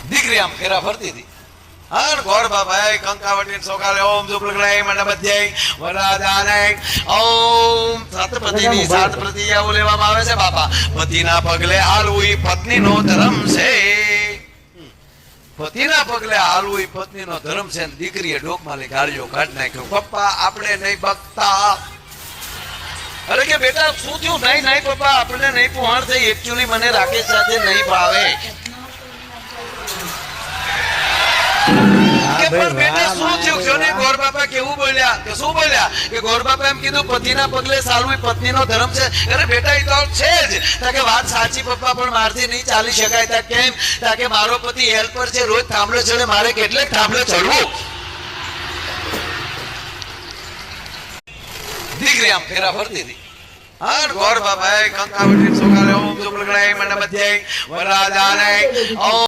દીકરી આમ ફેરા ફરતી હતી. હર ગોળ બાબાએ કંકાવટી સોકાલે ઓમ સુપ્રગ્રહી મંડપધ્યય વરદાને ઓમ સતપતિની સાત પ્રતિજ્ઞાઓ લેવામાં આવે છે બાપા. પતિના પગલે હાલવું ઈ પત્નીનો ધર્મ છે. પતિના પગલે હાલવું ઈ પત્નીનો ધર્મ છે. દીકરીએ ડોકમાં ગાળીઓ કાઢ નાખ્યો. પપ્પા આપણે નહીં બકતા. અરે કે બેટા શું થયું? નહીં નહીં પપ્પા આપણે નહીં પહોંચ થઈ. એકચ્યુઅલી મને રાકેશ સાથે નહીં ભાવે. પણ બેટા શું થયું? જો ને ગોર બાપા કેવું બોલ્યા કે શું બોલ્યા કે ગોર બાપા એમ કીધું પતિના પગલે સાલવું પત્નીનો ધર્મ છે. અરે બેટા એ તો છે જ. તાકે વાત સાચી પપ્પા, પણ મારથી નહીં ચાલી શકાય. તા કેમ? તાકે મારો પતિ હેલ્પર છે, રોજ થાંભલે ચડે, મારે કેટલેક થાંભલે ચડવું. દીકરી આમ ફેરા ફરતી હતી. હર ગોર બાબાએ કંકાવટી સોકાલે ઓમ સુપ્રગ્રહી મંડપધ્યય વરદાને ઓમ